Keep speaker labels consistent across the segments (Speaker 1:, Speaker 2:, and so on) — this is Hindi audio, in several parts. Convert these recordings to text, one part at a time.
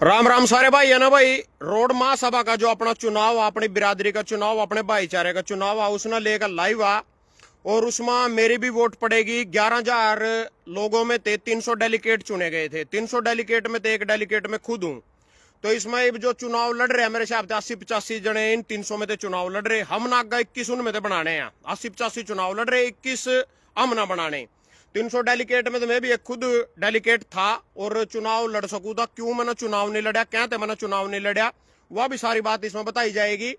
Speaker 1: राम राम सारे भाई है ना भाई। रोड महासभा का जो अपना चुनाव, अपनी बिरादरी का चुनाव, अपने भाईचारे का चुनाव आ, उसने लेकर लाइव आ। और उसमें मेरी भी वोट पड़ेगी। 11,000 लोगों में थे 300 डेलीकेट चुने गए थे। 300 डेलीकेट में थे, एक डेलीकेट में खुद हूं। तो इसमें अब जो चुनाव लड़ रहे हैं मेरे हिसाब से 80-85 जने इन 300 में थे चुनाव लड़ रहे। हम ना 21 उनमें थे बनाने हैं। 80-85 चुनाव लड़ रहे, 21 हम ना बनाने। 300 डेलीकेट में तो मैं भी एक खुद डेलीकेट था और चुनाव लड़ सकूं था। क्यों मैंने चुनाव नहीं लड़ा, कहते मैंने चुनाव नहीं लड़ा, वह भी सारी बात इसमें बताई जाएगी।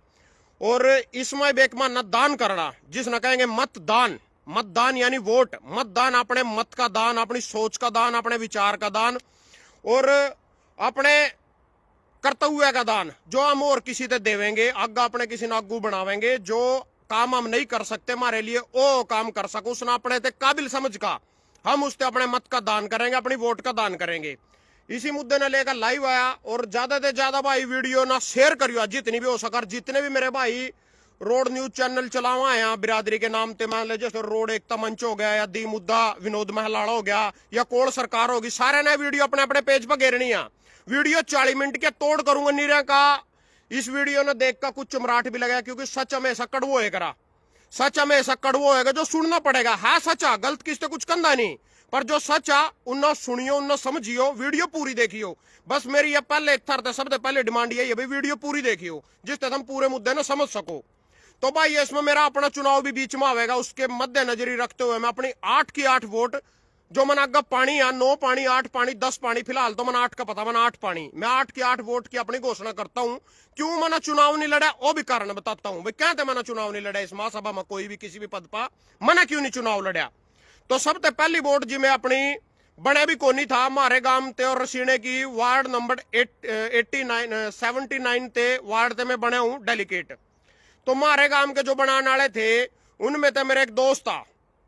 Speaker 1: और इसमें भी एक मानना दान करना, जिसने कहेंगे मतदान। मतदान यानी वोट, मतदान अपने मत का दान, अपनी सोच का दान, अपने विचार का दान और अपने कर्तव्य का दान, जो हम और किसी से देवेंगे, आगा अपने किसी ने आगू बनावेंगे। जो काम हम नहीं कर सकते हमारे लिए वो काम कर सको, उसने अपने ते काबिल समझ का हम उससे अपने मत का दान करेंगे, अपनी वोट का दान करेंगे। इसी मुद्दे ने लेकर लाइव आया। और ज्यादा से ज्यादा भाई वीडियो ना शेयर करियो जितनी भी हो सकर। जितने भी मेरे भाई रोड न्यूज चैनल चलावा है बिरादरी के नाम पे, मान लीजिए जैसे रोड एकता मंच हो गया, या दी मुद्दा विनोद महलाड़ा हो गया, या कोल सरकार होगी, सारे ने वीडियो अपने अपने पेज पर घेरनी है। वीडियो 40 मिनट के तोड़ करूंगा नीरा का। इस वीडियो ने देखकर कुछ चमराट भी लगा, क्योंकि सच हमेशा कड़वो है करा। सच हमेशा कड़वो है जो सुनना पड़ेगा। है सचा, गलत किससे कुछ कंधा नहीं, पर जो सच आ उन्ना सुनियो, उन्ना समझियो, वीडियो पूरी देखियो। बस मेरी ये पहले एक थर सबसे पहले डिमांड यही है भाई, वीडियो पूरी देखियो जिससे तुम पूरे मुद्दे ना समझ सको। तो भाई इसमें मेरा अपना चुनाव भी बीच में आवेगा, उसके मद्देनजर रखते हुए मैं अपनी 8 की 8 वोट, जो मन आगे पानी है 9 पानी 8 पानी 10 पानी, फिलहाल तो मन 8 का पता, मन 8 पानी, मैं 8 की 8 वोट की अपनी घोषणा करता हूं। क्यों मैंने चुनाव नहीं लड़ा वो भी कारण बताता हूं। भाई कहते मैंने चुनाव नहीं लड़ा इस महासभा में कोई भी किसी भी पद पर, मैंने क्यों नहीं चुनाव लड़ा। तो सबसे पहली वोट जी मैं अपनी बने भी कोनी था हमारे गांव ते और रसीने की वार्ड नंबर 79 ते वार्ड ते मैं बने हूं डेलीकेट। तो हमारे गांव के जो बनाने वाले थे उनमें तो मेरा एक दोस्त था,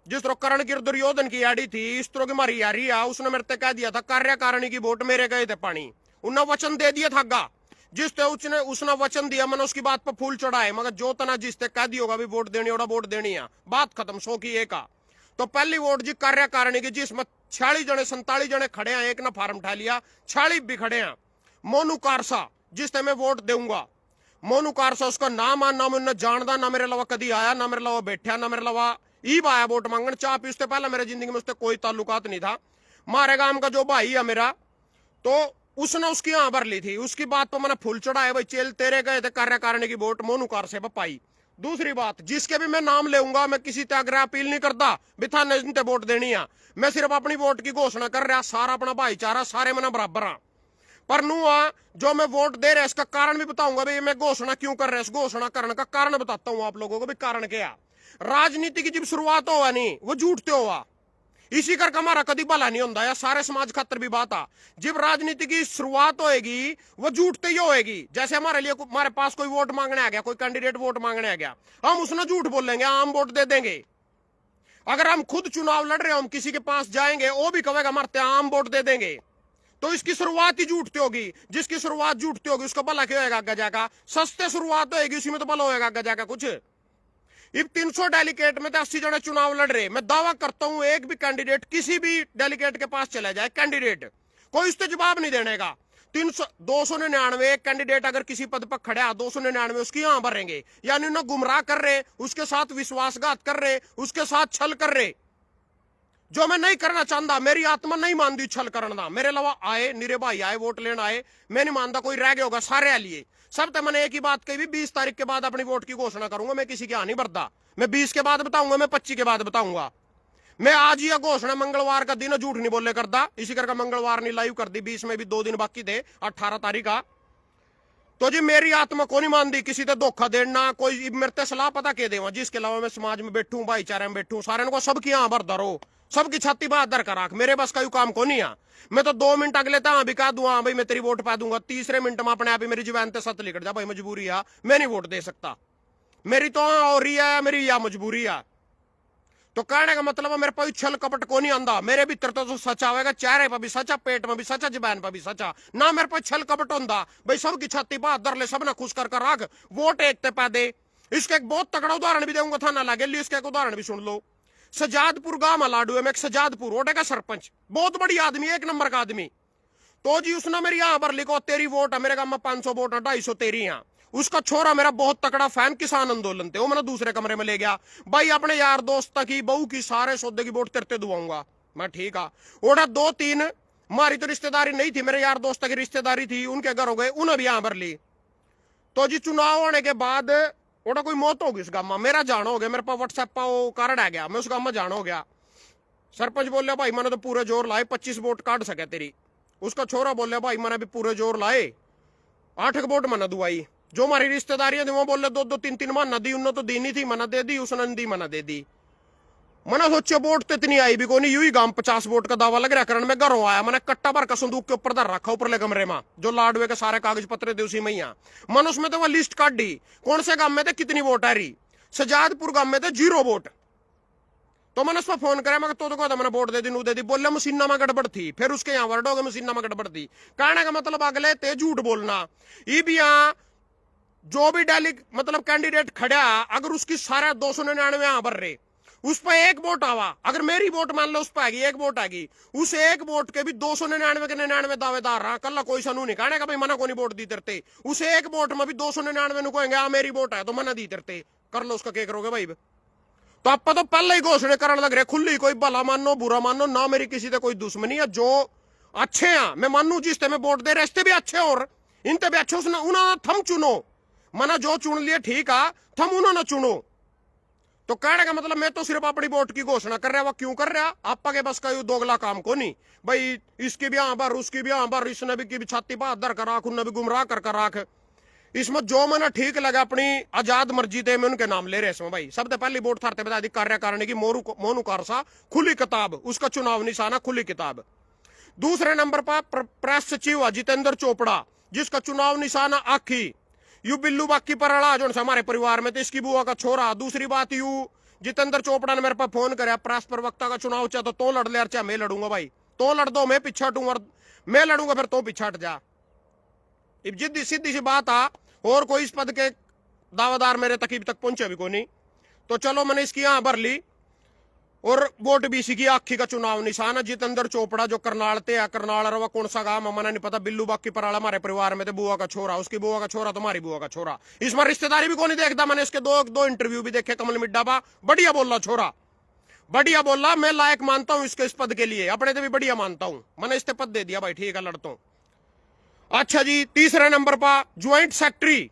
Speaker 1: जिस तरह करण की दुर्योधन की यारी थी, इस तरह की हमारी यारी है। उसने मेरे से कह दिया था कार्यकारिणी की वोट मेरे गए थे पानी। उन्हें वचन दे दिया था गा, जिस ते उसने वचन दिया, मैंने उसकी बात पर फूल चढ़ाए। मगर जो तना जिस ते कह दिया होगा भी वोट देनी होगा, वोट देनी है, बात खत्म, 100 की एक आ। तो पहली वोट जी कार्यकारिणी की, जिसमें 46 जने 47 जने खड़े हैं, एक ने फार्म उठा लिया, 46 भी खड़े हैं। मोनू कारसा जिससे मैं वोट दूंगा, मोनू कारसा उसका नाम आ, ना मैं जानदा, ना मेरे अलावा कदी आया, ना मेरे अलावा बैठा, ना मेरे अलावा ईब आया वोट मांगन। चाह पी उससे पहले मेरे जिंदगी में उससे कोई ताल्लुकात नहीं था। मारे गांव का जो भाई है मेरा, तो उसने उसकी यहाँ भर ली थी, उसकी बात पर मैंने फूल चढ़ाया। भाई चेल तेरे गए थे कार्यकारिणी की वोट, मोनू कारसे पर पाई। दूसरी बात, जिसके भी मैं नाम लेऊंगा, मैं किसी ते आग्रह अपील नहीं करता बिथा नहीं वोट देनी है। मैं सिर्फ अपनी वोट की घोषणा कर रहा, सारा अपना भाईचारा, सारे मैंने बराबर हाँ। पर नू जो मैं वोट दे रहा इसका कारण भी बताऊंगा भाई, मैं घोषणा क्यों कर रहा है, इस घोषणा करने का कारण बताता हूं आप लोगों को भी। कारण क्या, राजनीति की जब शुरुआत हुआ नहीं वो झूठते हुआ, इसी करके हमारा कभी भला नहीं होता या सारे समाज खातर भी बात आ। जब राजनीति की शुरुआत होएगी वो झूठते ही होएगी। जैसे हमारे लिए हमारे पास कोई वोट मांगने आ गया, कोई कैंडिडेट वोट मांगने आ गया, हम उसने झूठ बोलेंगे, हम वोट दे देंगे। अगर हम खुद चुनाव लड़ रहे हो, हम किसी के पास जाएंगे, वो भी कहेगा मरते आम वोट दे देंगे। तो इसकी शुरुआत ही झूठती होगी। जिसकी शुरुआत झूठती होगी उसका भला क्या होगा आगे जाकर, सस्ते शुरुआत होगी उसी में तो भला होगा आगे जाकर कुछ। इब 300 डेलीकेट में तो 80 जने चुनाव लड़ रहे। मैं दावा करता हूं एक भी कैंडिडेट किसी भी डेलीकेट के पास चला जाए, कैंडिडेट कोई उससे जवाब नहीं देने का। 299 एक कैंडिडेट अगर किसी पद पर खड़ा, 299 उसकी यहां भरेंगे, यानी उन्हें गुमराह कर रहे, उसके साथ विश्वासघात कर रहे, उसके साथ छल कर रहे, जो मैं नहीं करना चाहता। मेरी आत्मा नहीं मानती छल करना। मेरे अलावा आए निरे भाई आए वोट लेना आए, मैं नहीं मानता कोई रह गया होगा, सारे लिए सब। तो मैंने एक ही बात कही, 20 तारीख के बाद अपनी वोट की घोषणा करूंगा। मैं किसी की हानि भरता, मैं 20 के बाद बताऊंगा, मैं 25 के बाद बताऊंगा। मैं आज ही घोषणा मंगलवार का दिन झूठ नहीं बोले करता, इसी करके मंगलवार नहीं लाइव कर दी। 20 में भी 2 दिन बाकी थे, 18 तारीख का। तो जी मेरी आत्मा को नहीं मानती किसी से धोखा देना, कोई मेरे ते सलाह पता के देवा, जिसके अलावा मैं समाज में बैठू, भाईचारे में बैठू, सारे को सबकी यहाँ भर धरो, सबकी छाती बहादर करा। मेरे बस का काम को नहीं है। मैं तो 2 मिनट अगले था भी कह दूंगा भाई मैं तेरी वोट पा दूंगा, तीसरे मिनट में अपने आप ही मेरी जुबान से सत लिखट जा, भाई मजबूरी है, मैं नहीं वोट दे सकता, मेरी तो हो रही है, मेरी या मजबूरी है। तो कहने का मतलब है मेरे पास छल कपट को नहीं आंदा, मेरे भीतर तो सच आवेगा, चेहरे पर भी सचा, पेट में भी सचा, जुबान पर भी सचा, ना मेरे पास छल कपट होंदा। भाई सबकी छाती बहादुर ले, सब ना खुश कर रख, वोट एक ते पा दे। इसका एक बहुत तगड़ा उदाहरण भी दूंगा, था ना लगे ली, इसका एक उदाहरण भी सुन लो। सजादपुर गांव में लाडू है, मैं एक सजादपुर ओटे का सरपंच, बहुत बड़ी आदमी, 1 नंबर का आदमी। तो जी उसने मेरी यहाँ पर लिखो तेरी वोट है, मेरे गांव में 500 वोट है, 250 तेरी यहाँ। उसका छोरा मेरा बहुत तकड़ा फैन किसान आंदोलन थे, वो मैंने दूसरे कमरे में ले गया, भाई अपने यार दोस्त की बहू की सारे सौदे की वोट तेरे दुआऊंगा। मैं ठीक है। ओढ़ा 2-3 हमारी तो रिश्तेदारी नहीं थी, मेरे यार दोस्त की रिश्तेदारी थी, उनके घर हो गए, उन्हें भी यहाँ भर ली। तो जी चुनाव होने के बाद ओड़ा कोई मौत होगी उस गांव में, मेरा जान हो गया, मेरे पास व्हाट्सएप पर वो कार्ड आ गया, मैं उस गांव में जान हो गया। सरपंच बोले भाई मैंने तो पूरे जोर लाए, 25 वोट काट सके तेरी। उसका छोरा बोले भाई मैंने भी पूरे जोर लाए, 8 वोट मना दुआई। जो हमारी रिश्तेदारियां थी वो बोले 2-2 3-3 मना दी, उन्होंने तो दी नहीं थी, मना दे दी, उसने दी मना दे दी। मैंने सोचे वोट तो इतनी आई भी कोई नहीं, यू ही गांव 50 वोट का दावा लग रहा करण में घरों आया, मैंने कट्टा भर का संदूक के ऊपर धर रखा ऊपरले कमरे में, जो लाडवे के सारे कागज पत्र थे उसी में ही। मन उसमें तो वह लिस्ट काट दी कौन से गांव में थे कितनी वोट आ रही। सजादपुर गांव में थे 0 वोट। तो मैंने उसमें फोन करा, मैं तो मैंने वोट दे दी नू दे दी, बोले मशीना में गड़बड़ थी, फिर उसके यहाँ वर्ड हो गए मशीना में गड़बड़ थी। कहने का मतलब अगले ते झूठ बोलना। ये भी यहाँ जो भी डेली मतलब कैंडिडेट खड़ा, अगर उसकी सारे 299 यहाँ भर रहे, उस पर 1 वोट आवा, अगर मेरी वोट मान लो उस पर आएगी 1 वोट आएगी, उस 1 वोट के भी 299 के 99 दावेदार रहा, कल कोई सनू नहीं कहने का भाई मना को नहीं वोट दी तेरते, उस 1 वोट में भी 299 कहेंगे हाँ मेरी वोट है तो मना दी तेरते, कर लो उसका क्या करोगे भाई। तो आप तो पहले ही घोषणा करने लग रहे खुली, कोई भला मानो बुरा मानो ना, मेरी किसी से कोई दुश्मनी है, जो अच्छे हैं मैं मानू, जिससे मैं वोट दे रहे भी अच्छे और इनते भी अच्छे, उसने उन्होंने थम चुनो, मना जो चुन लिए ठीक है, थम उन्होंने चुनो। तो कहने का मतलब मैं तो सिर्फ अपनी वोट की घोषणा कर रहा, वह क्यों कर रहा, आपा के बस का यू दोगला काम को नहीं भाई, इसकी भी यहाँ बार उसकी भी यहाँ बार, इसने भी की भी छाती बहादुर कर राख, उन्हें भी गुमराह कर राख। इसमें जो मैंने ठीक लगा अपनी आजाद मर्जी थे मैं उनके नाम ले रहे इसमें भाई। सबसे पहली वोट थारते बता दी कार्यकारिणी की मोनू कारसा खुली किताब, उसका चुनाव निशाना खुली किताब। दूसरे नंबर पर प्रेस सचिव जितेंद्र चोपड़ा, जिसका चुनाव निशाना आखी, यू बिल्लू बाकी पर अड़ा जो हमारे परिवार में थे, इसकी बुआ का छोरा। दूसरी बात यू जितेंद्र चोपड़ा ने मेरे पास फोन कराया, प्रेस प्रवक्ता का चुनाव चाहे तो लड़ ले चाहे मैं लड़ूंगा भाई, तो लड़ दो मैं पीछे हटूंगा, मैं लड़ूंगा फिर तो पीछे हट जा। जिद्दी सीधी सी बात आ, और कोई इस पद के दावेदार मेरे तक पहुंचे भी कोई नहीं। तो चलो मैंने इसकी यहां भर ली, और वोट भी इसी की आखी का चुनाव निशान है जितेंद्र चोपड़ा, जो करनाल ते है, करनाल रवा कौन सा गांव है मैंने नहीं पता, बिल्लू बाकी पर हमारे परिवार में थे, बुआ का छोरा, उसकी बुआ का छोरा, तुम्हारी बुआ का छोरा, इसमें रिश्तेदारी भी कोई नहीं देखता। मैंने इसके दो इंटरव्यू भी देखे, कमल मिड्डा बा बढ़िया बोला छोरा, बढ़िया बोला, मैं लायक मानता हूं इसके इस पद के लिए, अपने से भी बढ़िया मानता हूं, मैंने इस पद दे दिया भाई, ठीक है लड़ता हूं। अच्छा जी, तीसरे नंबर पर ज्वाइंट सेक्रेटरी,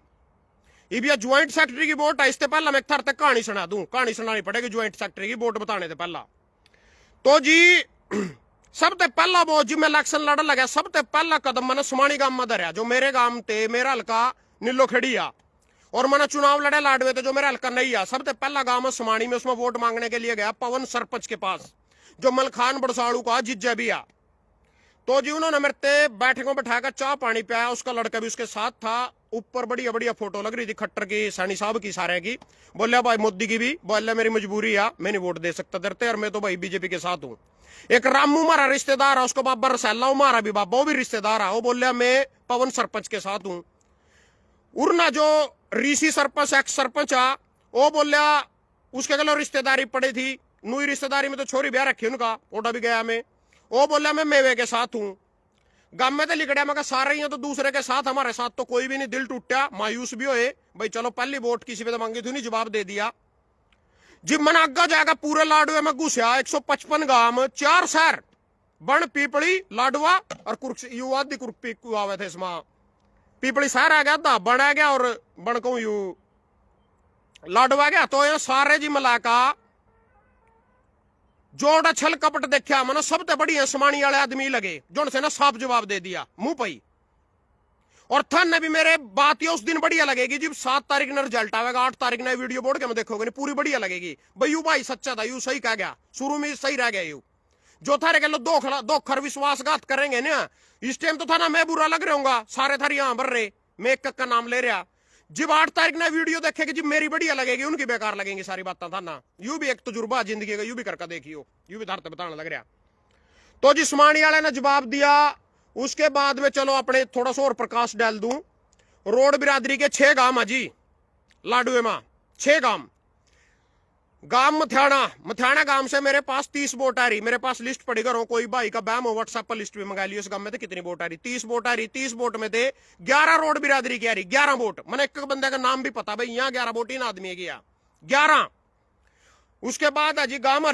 Speaker 1: ये भी ज्वाइंट सेक्रेटरी की वोट है। इससे पहला मैं थर तक कहानी सुना दूं, कहानी सुनानी पड़ेगी ज्वाइंट सेक्रेटरी की वोट बताने से पहला। तो जी सबसे पहला वो जी मैं इलेक्शन लड़ लगा, सबसे पहला कदम मैंने सुमानी गांव में धरा, जो मेरे गांव थे, मेरा हल्का नीलो खेड़िया, और मैंने चुनाव लड़े लाडवे थे जो मेरा हल्का नहीं आ। सबसे पहला गांव में सुमानी में, उसमें वोट मांगने के लिए गया पवन सरपंच के पास, जो मलखान बड़साड़ू का जिज्जा भी आ। तो जी उन्होंने मेरे बैठकों बैठाकर चाह पानी पियाया, उसका लड़का भी उसके साथ था, ऊपर बढ़िया बढ़िया फोटो लग रही थी खट्टर की, सैनी साहब की, सारे की। बोले भाई मोदी की भी, बोले मेरी मजबूरी है मैं नहीं वोट दे सकता डरते, और मैं तो भाई बीजेपी के साथ हूँ। एक रामू हमारा रिश्तेदार है, उसको बाबा रसैला हमारा भी बाबा, वो भी रिश्तेदार है, वो बोले मैं पवन सरपंच के साथ हूँ। उड़ना जो ऋषि सरपंच एक्स सरपंच आ, वो बोलिया उसके गलो रिश्तेदारी पड़ी थी, नई रिश्तेदारी में तो छोरी ब्याह रखी उनका, ओटा भी गया मैं। वो बोला मैं मेवे के साथ हूं, गांव में तो लिखड़ा मैं सारे ही हैं, तो दूसरे के साथ, हमारे साथ तो कोई भी नहीं। दिल टूटा, मायूस भी होए भाई, चलो पहली वोट किसी पे तो मांगी थी नहीं, जवाब दे दिया। जब मन आगा जाएगा पूरे लाडवे में घुसया, 155 गांव, 4 शहर, बन पीपली लाडवा और युवादी कुआवे थे इसमें। पीपली शहर आ गया, बन आ गया, और बन को यू लाडवा गया। तो ये सारे जी मिलाका जोड़ा छल कपट देखा मैंने, सबसे बढ़िया समानी वाले आदमी लगे, जो से ना साफ जवाब दे दिया मुंह पई। और थन ने भी मेरे बात ये उस दिन बढ़िया लगेगी जब 7 तारीख ने रिजल्ट आएगा, 8 तारीख ने वीडियो बोर्ड के में देखोगे नहीं, पूरी बढ़िया लगेगी भाई, यू भाई सच्चा था, यू सही कह गया, शुरू में सही रह गया। यू जो थारे के लो दो खर विश्वासघात करेंगे ना, इस टाइम तो था ना मैं बुरा लग रहा हूँ, सारे थारी यहां भर रहे, मैं एक का नाम ले रहा। जब 8 तारीख ने वीडियो देखेगी, जब मेरी बढ़िया लगेगी, उनकी बेकार लगेंगी सारी बातें था ना। यू भी एक तजुर्बा जिंदगी का, यू भी करके देखियो, यू भी धारते बताने लग रहा। तो जिस्मानी वाले ने जवाब दिया। उसके बाद में चलो अपने थोड़ा सा और प्रकाश डाल दूं, रोड बिरादरी के 6 गांव है जी लाडुए में, 6 गांव। गांव मथियाना गांव से मेरे पास 30 वोट आ रही। मेरे पास लिस्ट पड़ी, करो कोई भाई का बैम हो व्हाट्सएप पर लिस्ट भी मंगा ली। उस गांव में तो कितनी वोट आ रही? 30 वोट आ रही। 30 वोट में थे 11 रोड बिरादरी की आ रही। 11 वोट, मैंने एक बंदे का नाम भी पता भाई, यहाँ 11 वोट इन आदमी गया 11। उसके बाद अजी गांव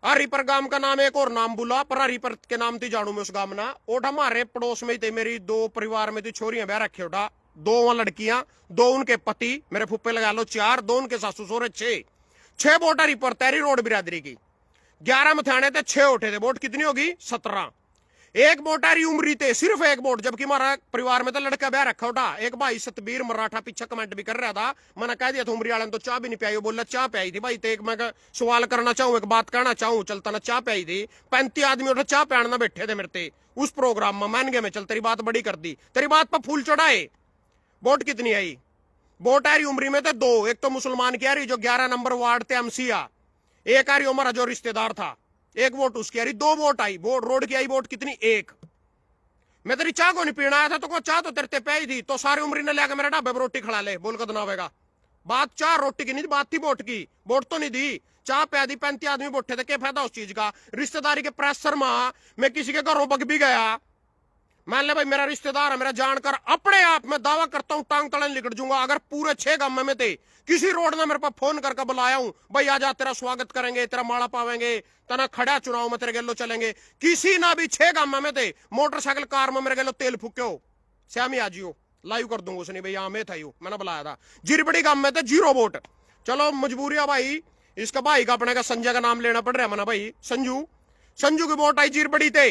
Speaker 1: हरीपर गांव का नाम एक और नाम बोला, पर हरीपर के नाम थी जानू में उस गांव ना। और हमारे पड़ोस में थे, मेरी 2 परिवार में थी छोरियां ब्याह रखे उठा, 2 वहां लड़कियां, 2 उनके पति, मेरे फुप्पे लगा लो 4, 2 उनके सासू ससुर 6 वोट हरीपर तैरी रोड बिरादरी की। 11 मथाने थे, 6 उठे थे। वोट कितनी होगी? 17। एक वोट आ रही उमरी थे, सिर्फ एक वोट, जबकि हमारा परिवार में तो लड़का ब्याह रखा उठा। एक भाई सतबीर मराठा पीछे कमेंट भी कर रहा था, मैंने कह दिया था उमरी वाले तो चाय भी नहीं पियाई। बोला चाय पियाई थी भाई। तो एक मैं सवाल करना चाहूं, एक बात कहना चाहूं, चलता ना चाय पियाई थी। 35 आदमी उठे चाय पियाना बैठे थे मेरे ते उस प्रोग्राम में। मान गए मैं, चल तेरी बात बड़ी कर दी, तेरी बात पर फूल चढ़ाए। वोट कितनी आई? वोट आ रही उमरी में थे 2। एक तो मुसलमान की आ रही जो 11 नंबर वार्ड थे एमसीआ, एक आ रही हमारा जो रिश्तेदार था, एक वोट उसकी आ रही। 2 वोट आई। वोट रोड की आई वोट कितनी? 1। मैं तेरी चाह को नहीं पीना आया था, तो को चाह तो तेरे ते प्याई थी, तो सारी उम्र ने लेकर मेरे ढाबे पर रोटी खिला ले, बोल कर बनावेगा। बात चाह रोटी की नहीं, बात थी वोट की। वोट तो नहीं दी, चाह प्या दी। 35 आदमी बैठे थे, क्या फायदा उस चीज का? रिश्तेदारी के प्रेशर में मैं किसी के घरों बग भी गया, मान ले भाई मेरा रिश्तेदार है, मेरा जानकर, अपने आप में दावा करता हूं टांग तड़न लिकट जूंगा। अगर पूरे 6 गांव में थे, किसी रोड ने मेरे पास फोन करके बुलाया हूं, भाई आजा तेरा स्वागत करेंगे, तेरा माला पावेंगे, तना खड़ा चुनाव में तेरे गेलो चलेंगे, किसी ना भी 6 गांव में थे, मोटरसाइकिल कार में मेरे गेलो तेल फूक्यो, श्यामी आजियो लाइव कर दूंगा उसने भाई, हाँ मैं था यू, मैंने बुलाया था। जिरबड़ी गांव में थे 0 वोट। चलो मजबूरी है भाई, इसका भाई का अपने का संजय का नाम लेना पड़ रहा है मना भाई, संजू की वोट आई जिरबड़ी थे।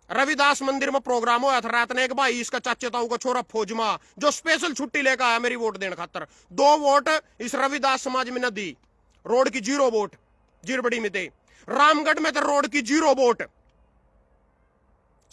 Speaker 1: रविदास मंदिर में प्रोग्राम हुआ था रात ने, एक भाई इसका चाचे ताऊ का छोरा फौजमा जो स्पेशल छुट्टी लेकर आया मेरी वोट देने खातर, 2 वोट इस रविदास समाज में न दी। रोड की 0 वोट जिरबड़ी में थे। रामगढ़ में तो रोड की 0 वोट,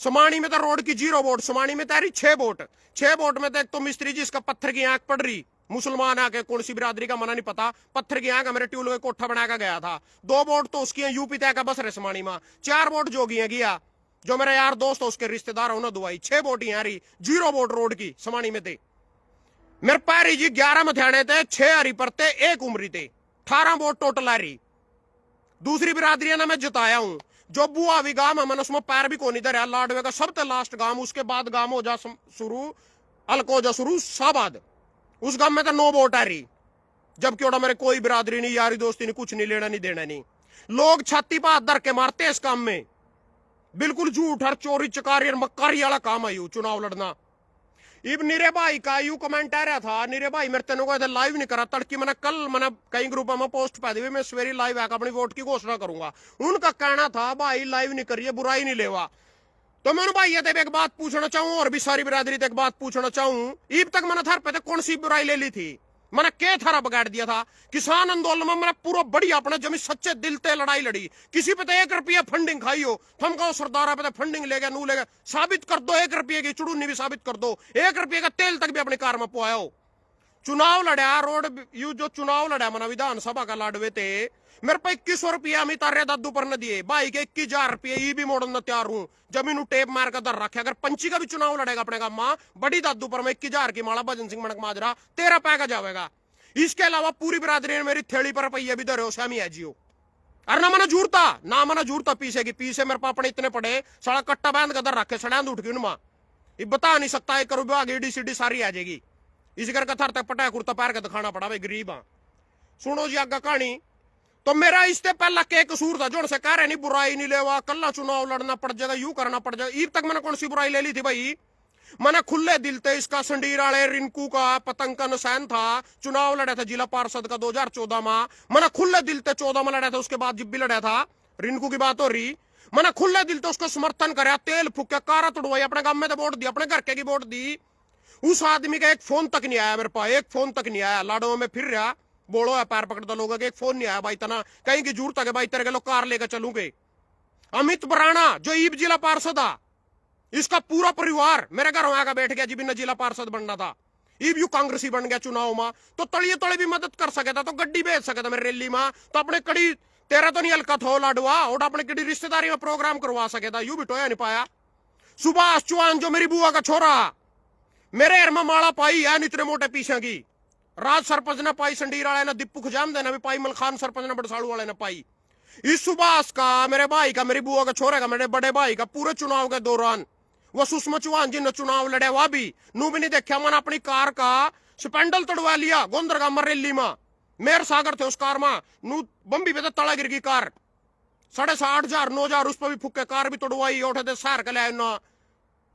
Speaker 1: समाणी में तो रोड की 0 वोट, समाणी में तारी 6 वोट। 6 वोट में तो एक तो मिस्त्री जी इसका पत्थर की आंख पड़ रही, मुसलमान आके कौन सी बिरादरी का मना नहीं पता, पत्थर की आंख मेरे ट्यूल में कोठा बनाकर गया था। 2 वोट तो उसकी यूपी तय का बस रहे समाणी में। 4 वोट जोगी है गया जो मेरा यार दोस्त उसके रिश्तेदार उन्होंने दुआई। 6 वोट यहाँ रही, 0 वोट रोड की समाणी में थे। मेरे पैरी जी 11 मथियाने थे, 6 हरी पर थे, 1 उमरी थे, 18 वोट टोटल आ रही। दूसरी बिरादरी ना मैं जिताया हूं, जो बुआ भी गांव है मैंने उसमें पैर भी को नहीं धरा, लाडवे का सबसे लास्ट गांव, उसके बाद गांव हो जा शुरू अलको जा शुरू शाहबाद, उस गांव में तो 9 वोट आ रही, जबकि ओड़ा मेरे कोई बिरादरी नहीं, यारी दोस्ती नहीं, कुछ नहीं, लेना नहीं देना नहीं। लोग छाती पर हाथ धर के मारते हैं इस काम में, बिल्कुल झूठ हर चोरी चकारी और मक्कारी वाला काम है यू चुनाव लड़ना। इब नीरे भाई का यू कमेंट आ रहा था, नीरे भाई मेरे तेनों को लाइव नहीं करा तड़की, मैंने कल मैंने कई ग्रुप में पोस्ट पा दी, मैं सवेरे लाइव आकर अपनी वोट की घोषणा करूंगा। उनका कहना था भाई लाइव नहीं करिए, बुराई नहीं लेवा। तो मैं भाई ये एक बात पूछना चाहूं, और भी सारी बिरादरी एक बात पूछना चाहूं, ईब तक मैंने थार पे कौन सी बुराई ले ली थी? मैंने के थारा बगाड़ दिया था? किसान आंदोलन में मैंने पूरा बढ़िया अपने जमी सच्चे दिल से लड़ाई लड़ी, किसी पे तो 1 रुपया फंडिंग खाई हो, थम कहो सरदार पे तो फंडिंग ले गया, नू ले गया, साबित कर दो, 1 रुपये की चुड़ूनी भी साबित कर दो, 1 रुपये का तेल तक भी अपनी कार में पुआया हो। चुनाव लड़ा रोड यू जो चुनाव लड़ा मना विधानसभा का लाडवे थे, मेरे पे 2100 रुपया अमित आर्य दादू पर न दिए, भाई के 21,000 रुपये ई भी मोड़न तैयार हूं, जमीन टेप मार कर दर रखे। अगर पंची का भी चुनाव लड़ेगा अपने का मां बड़ी दादू पर मैं 21,000 की माला भजन सिंह मणक माजरा 13 पैका जाएगा। इसके अलावा पूरी बिरादरी ने मेरी थैली पर रुपये भी धरे हो, श्यामी है जियो। अरे ना मना जूरता, ना मना जूरता पीछे की पीछे मेरे पापा ने इतने पड़े, साला कट्टा बांध कर दर रखे, सड़ांद उठ गई उनमा, ये बता नहीं सकता, 1 रुपया आगे ईडी सीडी सारी आ जाएगी। इसी करके थर तक पटाया कुर्ता पैर के दिखाना पड़ा, भाई गरीब हाँ। सुनो जी आगे कहानी। तो मेरा इससे पहला क्या कसूर था जो से कह रहे नहीं बुराई नहीं लेवा, कल्ला चुनाव लड़ना पड़ जाएगा, यू करना पड़ जाएगा। ईब तक मैंने कौन सी बुराई ले ली थी भाई? मैंने खुले दिल थे इसका संडीर वाले रिंकू का पतंग का निशान था, चुनाव लड़ा था जिला पार्षद का 2014 में, मैंने खुले दिल थे 14 में लड़ा था, उसके बाद जब भी लड़ा था रिंकू की बात हो रही, मैंने खुले दिल थे उसको समर्थन कराया, तेल फूक कारा तोड़वाई, अपने गांव में तो वोट दी, अपने घर के की वोट दी। उस आदमी का एक फोन तक नहीं आया मेरे पास, एक फोन तक नहीं आया। लाडो में फिर रहा, बोलो है पैर पकड़ता लोग, एक फोन नहीं आया भाई, तना कहीं की जरूरत है भाई तेरे के लोग कार लेकर चलूंगे। अमित बराना जो ईब जिला पार्षद था, इसका पूरा परिवार मेरे घर आकर बैठ गया जिबिन जिला पार्षद बनना था, ईब यू कांग्रेसी बन गया चुनाव में, तो तड़िए तड़े भी मदद कर सके था, तो गड्डी भेज सके था मेरे रैली में, तो अपने कड़ी तेरा तो नहीं हल्का थो लाडवा, और अपने कड़ी रिश्तेदारी में प्रोग्राम करवा सके था, यू भी टोया नहीं पाया। सुभाष चौहान जो मेरी बुआ का छोरा, मेरे घर में माला पाई है इतने मोटे पीछे की, राज सरपंच ने पाई, संडीर वाले ने दीपू खजामदे ने भी पाई, मलखान सरपंच ने बड़साड़ू वाले ने पाई। इस सुभाष का, मेरे भाई का, मेरी बुआ का छोरे का, मेरे बड़े भाई का पूरे चुनाव के दौरान वो सुषमा चौहान जी ने चुनाव लड़े, वह भी नू भी नहीं देखा। मैंने अपनी कार का स्पेंडल तोड़वा लिया गोंदरगा मरेली में, मेयर सागर थे उस कार में, नू बम्बी पे तला गिर गई कार, 8,500 9,000 उस पर भी फुके, कार भी तोड़वाई, उठे थे शहर के लाए ना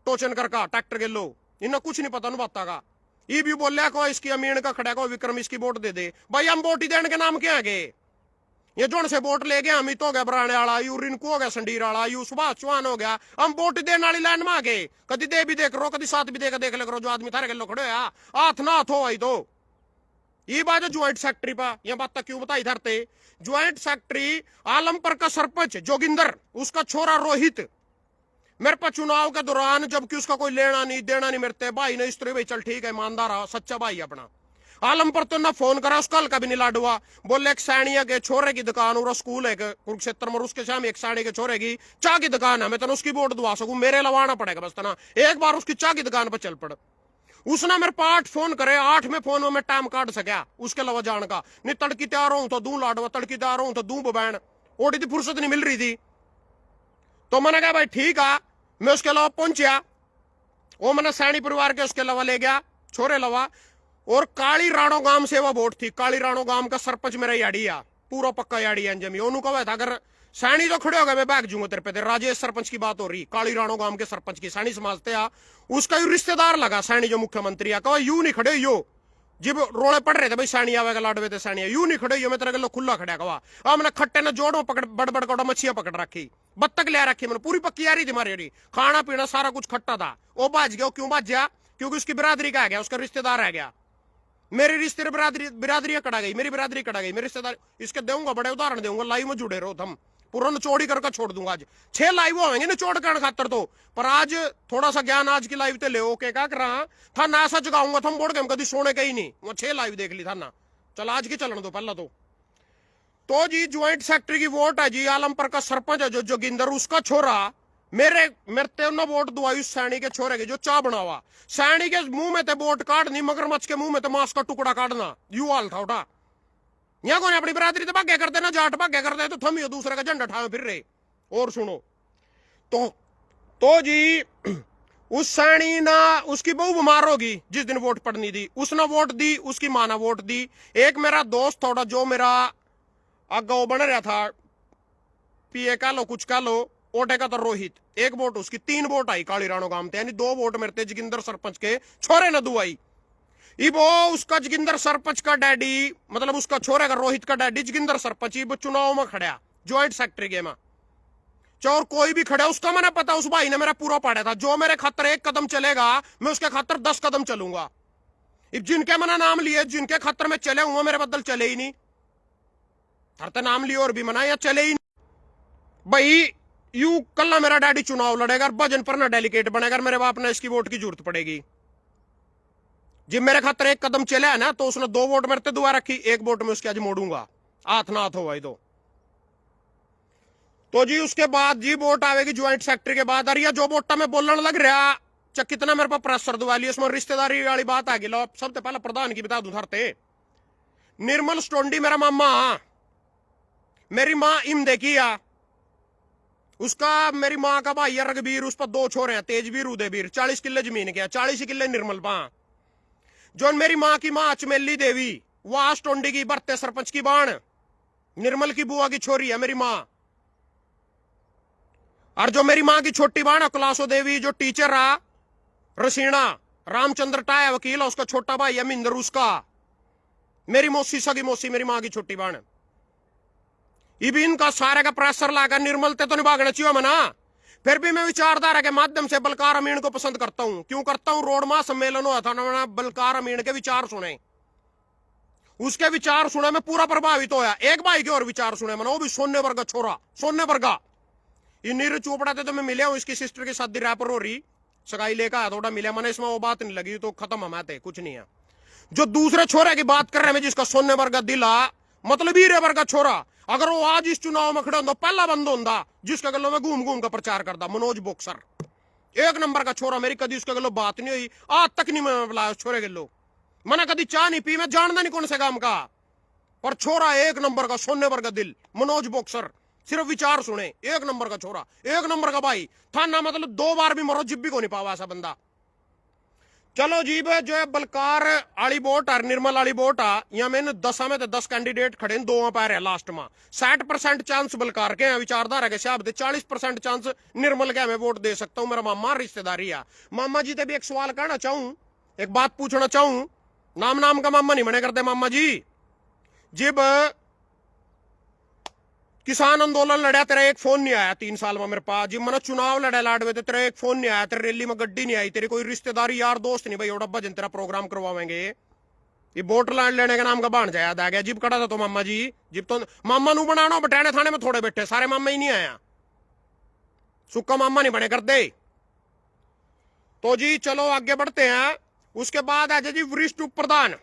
Speaker 1: टोचन करका ट्रैक्टर के लो, इन्हें कुछ नहीं पता बाता का। ये भी बोलिया को इसकी अमीन का खड़ा को विक्रम इसकी वोट दे दे। भाई हम वोट ही देने के नाम क्या है? ये जोन से वोट ले गया, अमित हो गया बराने वाला, यू रिंकू हो गया संडीर वाला, यू सुभाष चौहान हो गया, हम वोट देने वाली लाइन में आ गए। कभी दे भी देख रो, कभी साथ भी देख ले करो, जो आदमी थारे के लो खड़े हाथ ना हाथ हो आई तो ये बात ज्वाइंट सेक्रेटरी पा, यह बात क्यों बताई धरते? ज्वाइंट सेक्रेटरी आलमपुर का सरपंच जोगिंदर, उसका छोरा रोहित, मेरे पास चुनाव के दौरान, जबकि उसका कोई लेना नहीं देना नहीं, मेरे भाई ने इस तरह भाई चल ठीक है, ईमानदार सच्चा भाई अपना, आलमपुर तो ना फोन करा, उसका हल्का भी नहीं लाडुआ। बोले एक सैनिया के छोरे की दुकान और स्कूल है कुरुक्षेत्र में, उसके सामने एक सैनिक के छोरे की चाह की दुकान है, मैं तेना उसकी वोट दुआ सकूं, मेरे लवाना पड़ेगा बस तना एक बार उसकी चाह की दुकान पर चल पड़। उसने मेरे पास फोन करे, 8 में फोन में टाइम काट सका उसके अलावा जान का नहीं। तड़की तैयार हूं तो दूं लाडवा, तड़की तैयार हूं तो दूं बबैन, ओडी की फुर्सत नहीं मिल रही थी। तो मैंने कहा भाई ठीक है, मैं उसके अलावा पहुंचा, वो मैंने सैनी परिवार के उसके अलावा ले गया छोरे लवा। और काली राणो गांव से वो वोट थी, काली राणो गांव का सरपंच मेरा याड़ी आ, पूरा पक्का याड़ी अंजमी, ओनू कहा था अगर सैनी तो खड़े हो गए मैं बैग जूंगा तेरे पे। राजेश सरपंच की बात हो रही, काली राणो गांव के सरपंच की, सैनी समझते आ, उसका यू रिश्तेदार लगा सैनी जो मुख्यमंत्री आ, कहा यू नहीं खड़े यो, जब रोले पड़ रहे थे भाई सैनी आवेगा लाडवे थे सैनी, यू नहीं खड़े यो, मैं तेरे लो खुला खड़ा कहा। हमने खट्टे ने जोड़ में पकड़ बड़ बड़ कौड़ा मछिया पकड़ रखी, बत्तख ले रखी, मैंने पूरी पक्की आ रही थी हमारी, खाना पीना सारा कुछ खट्टा था। वो भाज गया, क्यों भाज गया? क्योंकि उसकी बिरादरी का आ गया, उसका रिश्तेदार आ गया, मेरी रिश्ते बिरादरी कटा गई, मेरी बिरादरी कटा गई, मेरे रिश्तेदार। इसके दूंगा बड़े उदाहरण दूंगा, लाइव में जुड़े रहो तुम, पूरा निचोड़ी करके छोड़ दूंगा। आज 6 लाइव होंगे निचोड़ करने खातर तो, पर आज थोड़ा सा ज्ञान आज की लाइव ते ले ओके क्या कर रहा था ना, ऐसा जगाऊंगा थम बोर्ड गेम कभी सोने का ही नहीं, वहां 6 लाइव देख ली था ना। चल आज की चलन दो पहला तो जी ज्वाइंट सेक्रेटरी की वोट है जी, आलमपुर का सरपंच है जो जोगिंदर, उसका छोरा मेरे वोट दुआई उस सैनी के छोरे की जो चाह बनावा, सैनी के मुंह में ते वोट काटनी, मगरमच्छ के मुंह में ते मांस का टुकड़ा काटना, यू हाल था उठा। यहाँ को अपनी बरादरी तो भाग्य करते ना, जाट भाग्य करते तो थम दूसरे का झंडा ठावे फिर रहे। और सुनो तो जी उस सैनी ना, उसकी बहू बीमार होगी जिस दिन वोट पड़नी थी, उसने वोट दी, उसकी मां ने वोट दी। एक मेरा दोस्त थोड़ा जो मेरा आगा वो बन रहा था, पीए कह लो कुछ कह लो, ओटे का तो रोहित, एक वोट उसकी, 3 वोट आई काली राणो गांव थे, यानी 2 वोट मेरे थे जोगिंदर सरपंच के छोरे ने दुआई। वो उसका जोगिंदर सरपंच का डैडी, मतलब उसका छोरे का रोहित का डैडी जोगिंदर सरपंच, वो चुनाव में खड़ा ज्वाइंट सेक्रेटरी के में, और कोई भी खड़ा उसका मैंने पता, उस भाई ने मेरा पूरा पढ़ा था, जो मेरे खातर 1 कदम चलेगा मैं उसके खातर 10 कदम चलूंगा। जिनके मैंने नाम लिए, जिनके खातर में चले हुए मेरे बदल चले ही नहीं, धरते नाम लिए और भी मना या चले ही नहीं। भाई यू कल मेरा डैडी चुनाव लड़ेगा, भजन पर ना डेलीकेट बनेगा, मेरे बाप ने इसकी वोट की जरूरत पड़ेगी। जब मेरे खातर 1 कदम चला है ना, तो उसने 2 वोट मेरे दुआ रखी, 1 वोट में उसके आज मोड़ूंगा, हाथ ना हाथ हो भाई। तो जी उसके बाद जी वोट आवेगी ज्वाइंट सेक्रेटरी के बाद, अरे जो वोटा में बोलने लग रहा कितना मेरे पास प्रेशर दुआ लिया, इसमें रिश्तेदारी वाली बात आ गई। लो सबसे पहले प्रधान की बता दूं धरते, निर्मल स्टोंडी मेरा मामा, मेरी माँ इम देखी आ, उसका मेरी माँ का भाई है रघबीर, उस पर 2 छोरे हैं, तेजवीर उदयवीर, 40 किले जमीन के, 40 किले निर्मल पा। जो मेरी माँ की माँ अचमेली देवी, वह स्टोंडी की बरते सरपंच की बाण, निर्मल की बुआ की छोरी है मेरी माँ। और जो मेरी माँ की छोटी बाण कलासो देवी, जो टीचर रहा रसीना, रामचंद्र टाया वकील है, उसका छोटा भाई है मिंदर, उसका मेरी मौसी सगी मौसी, मेरी माँ की छोटी बाण। भी इनका सारे का प्रेशर लाकर निर्मलते तो नहीं भागना चाहिए मना। फिर भी मैं विचारधारा के माध्यम से बलकार अमीन को पसंद करता हूं। क्यों करता हूं? रोड मां सम्मेलन हुआ था ना, बलकार अमीन के विचार सुने, उसके विचार सुने, मैं पूरा प्रभावित होया। एक भाई के और विचार सुने मैंने, वो भी सोने वर्गा छोरा, सोने वर्गा। ये नीरज चोपड़ा थे तो मैं मिले हूं, इसकी सिस्टर की शादी रैपर हो रही, सगाई लेकर आया, थोड़ा मिले मैंने, इसमें वो बात नहीं लगी तो खत्म हमारे कुछ नहीं है। जो दूसरे छोरे की बात कर रहे हैं, जिसका सोने वर्गा दिला, मतलब हीरे वर्गा छोरा, अगर वो आज इस चुनाव में खड़ा होता, पहला बंद होता जिसके गलों में घूम घूम का प्रचार करता, मनोज बॉक्सर, 1 नंबर का छोरा। मेरी कभी उसके गलों बात नहीं हुई, आज तक नहीं मैं बुलाया छोरे गलो, मैंने कभी चाह नहीं पी, मैं जानना नहीं कौन से काम का, पर छोरा एक नंबर का, सोने पर का दिल, मनोज बॉक्सर, सिर्फ विचार सुने, एक नंबर का छोरा, एक नंबर का भाई थाना, मतलब 2 बार भी मरो जिब भी को नहीं पावा ऐसा बंदा। चलो जी जो है बलकार आली वोट और निर्मल आली वोट आ, या मैंने 10 में तो 10 कैंडिडेट खड़े, 2 पैर है लास्ट में, 60% चांस बलकार के हैं विचारधारा के हिसाब से, 40% चांस निर्मल के मैं वोट दे सकता हूं, मेरा मामा रिश्तेदारी है। मामा जी से भी एक सवाल करना चाहूं, एक बात पूछना चाहूं, नाम का मामा नहीं बने करते मामा जी, जब किसान आंदोलन लड़ा तेरा एक फोन नहीं आया 3 साल में मेरे पास, जब मैंने चुनाव लड़ा लाडवे तेरा एक फोन नहीं आया, तेरे रैली में गड्डी नहीं आई, तेरे कोई रिश्तेदारी यार दोस्त नहीं भाई और डब्बा जिन तेरा प्रोग्राम करवाएंगे, ये वोट लेने का नाम का भाण याद आ गया, जिब कड़ा था तो मामा जी, जिब तो मामा नू बनाना बटाने थाने में थोड़े बैठे, सारे मामा ही नहीं आया, सुक्का मामा नहीं बने कर दे। तो जी चलो आगे बढ़ते हैं। उसके बाद आ जाए जी वरिष्ठ उप प्रधान,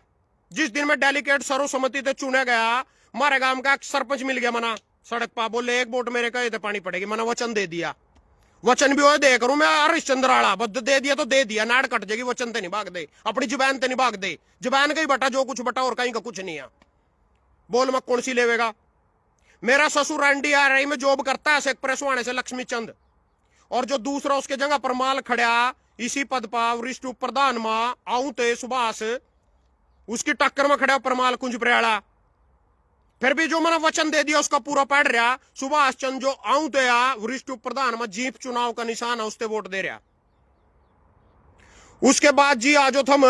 Speaker 1: जिस दिन में डेलीकेट सर्वसम्मति से चुना गया, हमारे गांव का सरपंच मिल गया, मना सड़क पा बोले एक वोट मेरे कहे थे पानी पड़ेगी, मैंने वचन दे दिया, वचन भी वो दे करूं मैं हरिश्चंद्र आला, बद दे दिया तो दे दिया, नाड़ कट जाएगी, वचन ते नहीं भाग दे, अपनी जुबान ते नहीं भाग दे, जुबान का ही बटा जो कुछ बटा और कहीं का कुछ नहीं है, बोल मैं कौन सी लेवेगा। मेरा ससुर NDRI में जॉब करता है एक्सप्रेस वाणे से लक्ष्मी चंद, और जो दूसरा उसके जगह पर माल खड़ा इसी पद पर वरिष्ठ उप प्रधान में आऊं ते सुभाष, उसकी टक्कर में खड़ा परमाल कुंज प्रयाला, फिर भी जो मैंने वचन दे दिया उसका पूरा पढ़ रहा, सुभाष चंद जो आऊं तो या वरिष्ठ उप प्रधान में जीप चुनाव का निशान है उससे वोट दे रहा। उसके बाद जी आज थम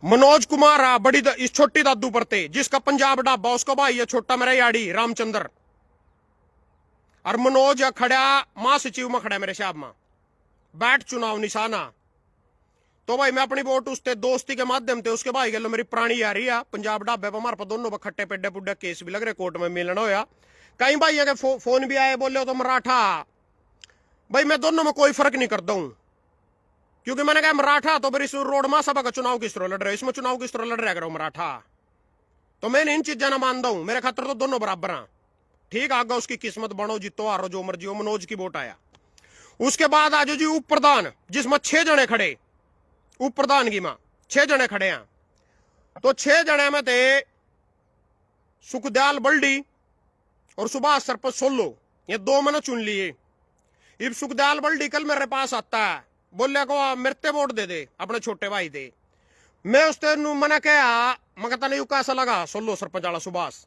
Speaker 1: मनोज कुमार आ बड़ी इस छोटी दादू परते, जिसका पंजाब ढाबा उसका भाई है छोटा मेरा याड़ी रामचंद्र, और मनोज खड़ा महासचिव में खड़ा मेरे साहब में, बैठ चुनाव निशाना। तो भाई मैं अपनी वोट उसते दोस्ती के माध्यम से उसके भाई गलो मेरी पुरानी यारी है, पंजाब ढाबे पर हमारे दोनों पर खट्टे पेड्डे पुड्डे केस भी लग रहे, कोर्ट में मिलना होया, कई भाई के फोन भी आए, बोले तो मराठा, भाई मैं दोनों में कोई फर्क नहीं करता हूं, क्योंकि मैंने कहा मराठा तो फिर इस रोड महासभा का चुनाव किस तरह लड़ रहे, इसमें चुनाव किस तरह लड़ रहा करो मराठा, तो मैंने इन चीजा ना मानता हूं, मेरे खातर तो दोनों बराबर हैं, ठीक आगा उसकी किस्मत बनो जितो हारो जो मर्जी हो, मनोज की वोट आया। उसके बाद आज जी उप प्रधान, जिसमें 6 जने खड़े, उप प्रधान की मां 6 जने खड़े हैं, तो 6 जने में थे सुखदयाल बल्डी और सुभाष सरपंच सोलो, ये 2 मैंने चुन लिए। इब सुखदयाल बल्डी कल मेरे पास आता है, बोले को मेरे वोट दे दे अपने छोटे भाई दे, मैं उसते मैंने कहा मैं कहता नहीं कैसा लगा सोलो सरपंच वाला सुभाष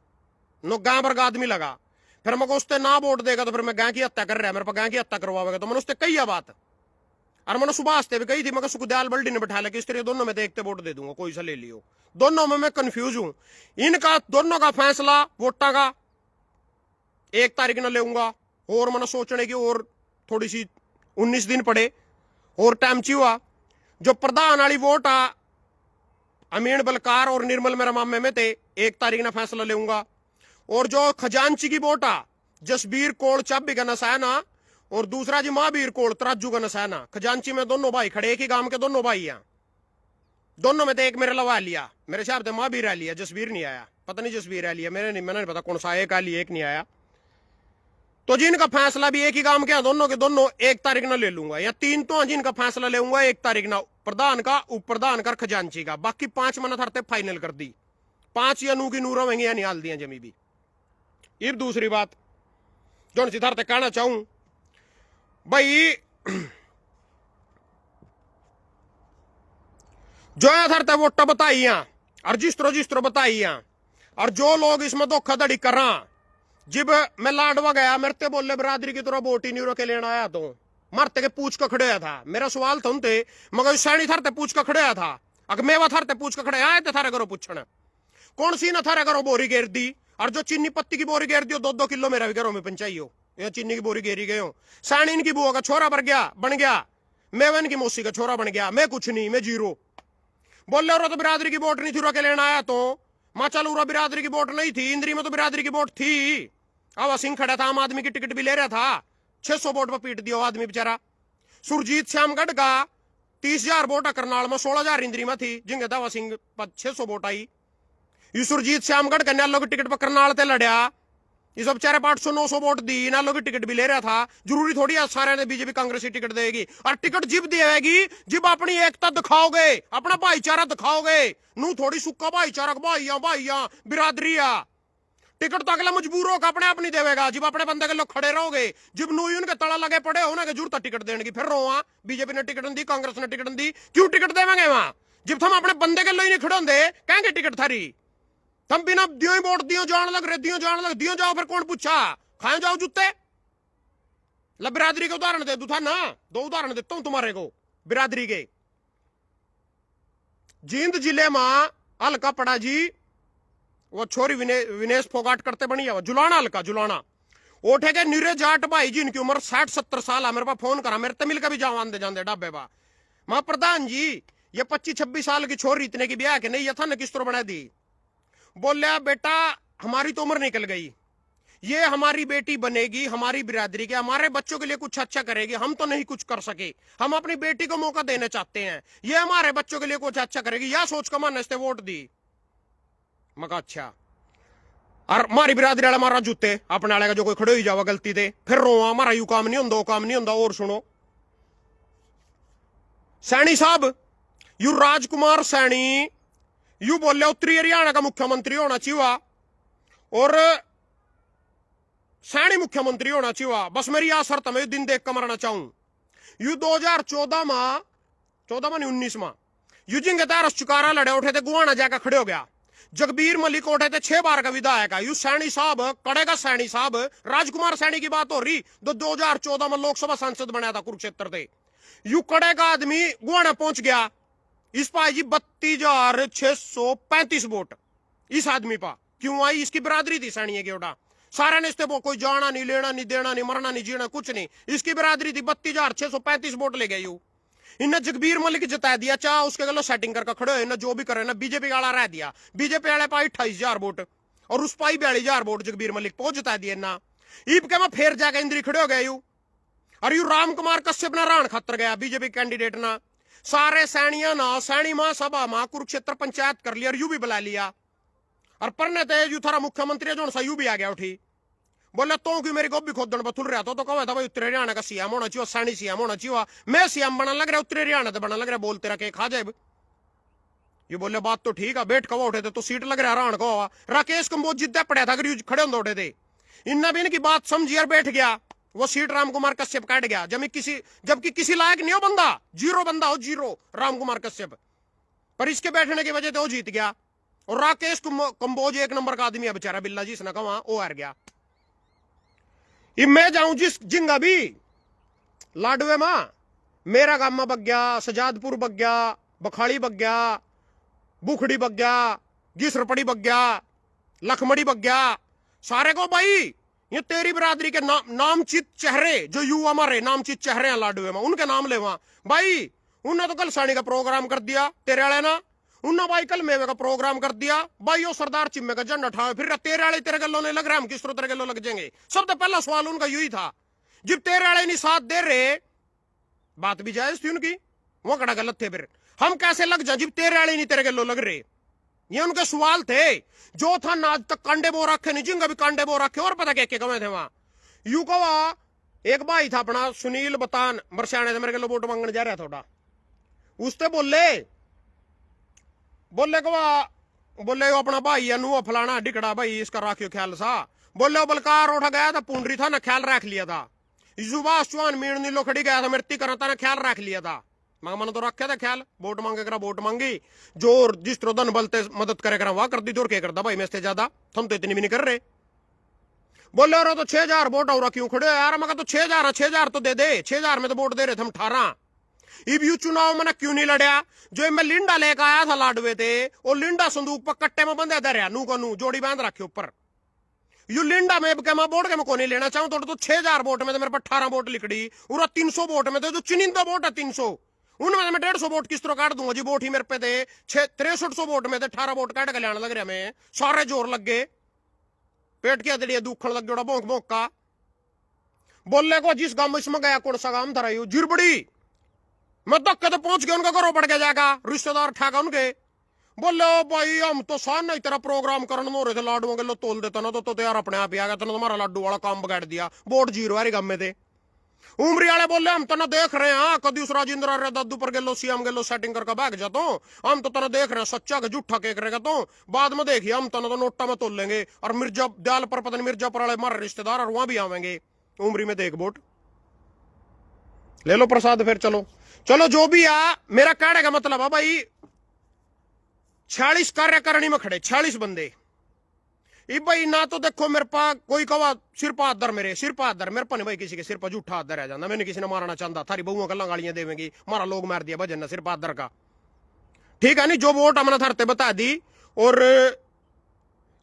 Speaker 1: नो गांव भर का आदमी लगा, फिर मैं उसते ना वोट देगा तो फिर मैं गाय की हत्या कर रहा है, मेरे पर गाय की हत्या करवाएगा, तो मैंने उससे कही बात, और मैंने सुभाष से भी कही थी, मैं सुखदयाल बल्डी ने बैठा लेके इस तरह दोनों में देखते वोट दे दूंगा, कोई सा ले लियो, दोनों में मैं कंफ्यूज हूं, इनका दोनों का फैसला वोटा का 1 तारीख न लेऊंगा, और मैंने सोचने की और थोड़ी सी 19 दिन पड़े और टाइम हुआ, जो प्रधान वाली वोट आ अमीन बलकार और निर्मल मेरा मामे में थे, 1 तारीख न फैसला लेऊंगा, और जो खजांची की वोट आ जसबीर कोल चाबी का नसाना और दूसरा जी महावीर कोल तराजू का नसाना, खजांची में दोनों भाई खड़े, एक ही गांव के दोनों भाई हैं, दोनों में तो एक मेरे लवा लिया, मेरे हिसाब से महावीर आ लिया, जसबीर नहीं आया, पता नहीं जसबीर आ लिया, मैंने नहीं पता कौन सा, एक आ लिया एक नहीं आया, तो जिनका फैसला भी एक ही गांव के दोनों के दोनों 1 तारीख न ले लूंगा, या 3 तो जिनका फैसला लेऊंगा 1 तारीख न, प्रधान का उप प्रधान कर खजांची का, बाकी 5 मैंने थरते फाइनल कर दी, 5 या नू की नूर होंगे या निकाल दिया जमी भी। ये दूसरी बात जो सिद्धार्थ कहना चाहूं भाई, जो यथार्थ वोटा बताई और जिस तरह बताई, और जो लोग इसमें धोखाधड़ी कर रहा, जब मैं लाडवा गया मेरे बोले बरादरी की तरह वोट ही नहीं के लेना आया, तो मरते के पूछ का खड़े था, मेरा सवाल था उनते, मगर सैनी थारते पूछ का खड़े था, अगर मेवा थारते पूछ का खड़े आए थे थारे करो पूछना, कौन सी ना थारे करो बोरी घेर दी, और जो चीनी पत्ती की बोरी घेर दी 2-2 किलो मेरा भी घरों में पंचाई हो, या चीनी की बोरी घेरी गए हो, सैनी इनकी बुआ का छोरा बन गया, मेवन की मौसी का छोरा बन गया, मैं कुछ नहीं, मैं जीरो, बोल रहे तो बिरादरी की वोट नहीं थी के लेना आया, तो माँ चल उरा बिरादरी की वोट नहीं थी, इंद्री में तो बिरादरी की वोट थी, आवा सिंह खड़ा था, आम आदमी की टिकट भी ले रहा था, 600 वोट पर पीट दिया आदमी बेचारा। सुरजीत श्यामगढ़ का 30,000 वोट करनाल में 16,000 इंद्री में थी, जिंगे दावा सिंह पर 600 वोट आई, ये सुरजीत श्यामगढ़ का न्यालो की टिकट पर करनाल ते लड़या, ये सब बेचारे 800-900 वोट दी ना, लोग टिकट भी ले रहा था। जरूरी थोड़ी है सारे ने बीजेपी कांग्रेस की टिकट देगी। और टिकट जिब देगी जिब अपनी एकता दिखाओगे, अपना भाईचारा दिखाओगे। नू थोड़ी सुक्का भाईचारा, भाइया बिरादरिया। टिकट तो अगला मजबूर होकर अपने आप नहीं देवेगा जब अपने बंदे के लोग खड़े रहोगे। जब नू उनके तला लगे पड़े हो ना कि जरूरत टिकट देने की, फिर रोआ बीजेपी ने टिकट दी, कांग्रेस ने टिकट दी, क्यों टिकट देवेंगे वहां? जब हम अपने बंदे के लोग नहीं खड़े होंगे कहेंगे टिकट थारी। तुम बिना दियो ही वोट दियो जान लग रहे, दियो जाओ, फिर कौन पूछा? खाए जाओ जूते। ला बिरादरी के उदाहरण दे दू था ना, 2 उदाहरण देता हूं तुम्हारे को बिरादरी के। जींद जिले में हल्का पड़ा जी, वो छोरी विनेश फोगाट करते बनी है, जुलाना हल्का जुलाना। ओठे के निरे जाट भाई जी, इनकी उम्र 60-70 साल है। मेरे पास फोन करा, मेरे तमिल का भी जवान दे जाते डाबे बा। मां प्रधान जी ये 25-26 साल की छोरी इतने की ब्याह के नहीं, ये था न किस तरह बना दी। बोलिया बेटा हमारी तो उम्र निकल गई, ये हमारी बेटी बनेगी, हमारी बिरादरी के, हमारे बच्चों के लिए कुछ अच्छा करेगी। हम तो नहीं कुछ कर सके, हम अपनी बेटी को मौका देना चाहते हैं, ये हमारे बच्चों के लिए कुछ अच्छा करेगी, यह सोच कर मैंने इससे वोट दी। मगा अच्छा। और हमारी बिरादरी वाला मारा जूते अपने वाले का, जो कोई खड़े ही जावा गलती दे, फिर रोआ हमारा यू काम नहीं होंदा, वो काम नहीं होंदा। और सुनो सैनी साहब, यू राजकुमार सैनी यू बोले उत्तरी हरियाणा का मुख्यमंत्री होना चाहिए और सैनी मुख्यमंत्री होना चाहिए। बस मेरी यह शर्त, मैं दिन देख कर मरना चाहूं। यू 2014 में 19 में यू जिंग चुकारा लड़े उठे थे, गुआना जाकर खड़े हो गया। जगबीर मलिक उठे थे 6 बार का विधायक है। यू सैनी साहब कड़ेगा, सैनी साहब राजकुमार सैनी की बात हो रही, 2014 में लोकसभा सांसद बनाया था कुरुक्षेत्र से। यू कड़ेगा आदमी गुआना पहुंच गया, इस पाई जी 32,635 वोट इस आदमी पा। क्यों आई? इसकी बिरादरी थी सैनी के उड़ा, सारा ने इससे कोई जाना नहीं, लेना नहीं, देना नहीं, मरना नहीं, जीना कुछ नहीं, इसकी बिरादरी थी। 32,635 वोट ले गए। यू इन्हें जगबीर मलिक जिता दिया, चाह उसके गलो सेटिंग करके खड़े हो, जो भी करे ना बीजेपी वाला रह दिया। बीजेपी वाले पाई 28,000 वोट और उस पाई 42,000 वोट जगबीर मलिक पहुंच जिता दिए ना। ईब के मैं फिर जाकर इंद्री खड़े हो गए। यू और यू राम कुमार कश्यप ना राण खतर गया बीजेपी कैंडिडेट ना। सारे सैनिया ना सैनी महासभा में कुरुक्षेत्र पंचायत कर लिया और यू भी बुला लिया। और पढ़ने थे यू थारा मुख्यमंत्री जो सा यू भी आ गया उठी। बोले तो कि मेरी गोभी खोदन बथुल रहा तो कहा था भाई उत्तरी हरियाणा का सीएम होना चाहिए, सैनी सीएम होना चाहिए। मैं सीएम बना लग रहा, उत्तरी हरियाणा से बना लग रहा, बोलते रखे खा जाए। ये बोले बात तो ठीक है, बैठ कवा उठे थे तो सीट लग रहा राण को। राकेश कंबोज जिद्दा पड़ा था, अगर खड़े होंगे उठे थे। इन्ना भी इनकी बात समझी और बैठ गया, वो सीट राम कुमार कश्यप काट गया। जबकि किसी लायक नहीं हो बंदा, जीरो बंदा हो, जीरो राम कुमार कश्यप, पर इसके बैठने की वजह से वो जीत गया। और राकेश कंबोज 1 नंबर का आदमी है बेचारा, बिल्ला जी इसने कहा वो हार गया। मैं जाऊं जिस जिंगा भी लाडवे में, मेरा गांव में बग गया, सजादपुर बग गया, बखाड़ी बग गया, बुखड़ी बग गया, घिसरपड़ी बग गया, लखमड़ी बग गया। सारे को भाई ये तेरी बिरादरी के नामचित चेहरे जो युवा हमारे नामचित चेहरे हैं लाडवे में, उनके नाम ले वहां भाई। उन्होंने तो कल सानी का प्रोग्राम कर दिया तेरे वाले ना, उन्होंने भाई कल मेवे का प्रोग्राम कर दिया भाई। यो सरदार चिम्मे का झंडा उठाए फिर तेरे वाले तेरे गलों ने लग रहा, हम किस तरह तेरे गलों लग जाएंगे। सबसे पहला सवाल उनका यही था, जब तेरे वाले नहीं साथ दे रहे, बात भी जायज थी उनकी, वो कड़ा गलत थे, फिर हम कैसे लग जाए जब तेरे वाले नहीं तेरे गलों लग रहे। ये उनके सवाल थे। जो था ना आज तक कांडे बो रखे नहीं, जिंगा भी कांडे बो रखे, और पता क्या क्या कमे थे वहां। यू कहा एक भाई था अपना सुनील बतान बरसाने से, मेरे गलो वोट मांगने जा रहा थोड़ा, उससे बोले अपना भाई है नु फलाना डिकड़ा भाई, इसका राखियो ख्याल सा। बोले बलकार उठा गया था, पुंडरी था ना, ख्याल रख लिया था। सुभाष चौहान मीण नीलो खड़ी गया था, मृत्यु करा था ना, ख्याल रख लिया था। मन तो रखा था ख्याल, वोट मांगे करा वोट मांगी, जो जिस तरह धन बलते मदद करे करा वह कर दी, जोर क्या करता भाई मैं से ज्यादा, तुम तो इतनी भी नहीं कर रहे। बोले रो तो 6,000 वोट और क्यों खड़े हो यार? मैं तो 6,000 तो दे दे, 6,000 में तो वोट दे रहे थे हम 18। इब यू चुनाव मैंने क्यों नहीं लड़या? जो मैं लिंडा लेकर आया था लाडवे थे, वो लिंडा संदूक पर कट्टे में बंधा धरया, नू को नू जोड़ी बांध रखे ऊपर। यू लिंडा में मैं वोट के मैं को नहीं लेना चाहूं, तो 6,000 वोट में तो मेरे पर 18 वोट लिखड़ी, और 300 वोट में तो जो चुनिंदा वोट है 300, उनमें मैं 150 वोट किस तरह काट दूंगा जी। वोट ही मेरे पे थे 6300 वोट में थे, 18 वोट काट के लाने लग रहा मैं, सारे जोर लग गए, पेट की अदड़िया दुखन लग गया भोंक भोंक का। बोलने को जिस गांव इसमें गया, कौन सा गांव था यू जिरबड़ी, मैं धक्के तो पहुंच गया, उनका घरों पड़ गया जाएगा, रिश्तेदार ठाका उनके। बोले ओ भाई हम तो सान नहीं तेरा प्रोग्राम करने हो रहे थे लाडुओं के लो तोल देता ना तो यार अपने आप ही आ गया तेना तुम्हारा लाडू वाला काम बिगाड़ दिया वोट जीरो है गम में थे उमरी वाले बोले हम तो ना देख रहे हैं कदी उस राजेंद्र रे दादू पर गेलो सीएम गेलो सेटिंग करके भाग जाता हूं हम तो तना देख रहे हैं सच्चा के झूठा के करेगा तो बाद में देखिए हम तना तो नोटा में तोल लेंगे और मिर्जा दयाल पर पता नहीं मिर्जापुर वाले हमारे रिश्तेदार और वहां भी आवेंगे उमरी में देख वोट ले लो प्रसाद फिर चलो चलो जो भी आ मेरा कहने का मतलब है भाई 46 कार्यकारिणी में खड़े 46 बंदे भाई ना तो देखो मेरे पास कोई कवा सिर पर हाथ मेरे सिर पर हाथ मेरे पर भाई किसी के सिर पर झूठा हाथ रह जाता मैंने किसी ने मारना चाहता थारी बहुओं गल्ला गालियां देवेंगी मारा लोग मार दिया भजन सिर पर हाथ का ठीक है नहीं जो वोट हमने थरते बता दी और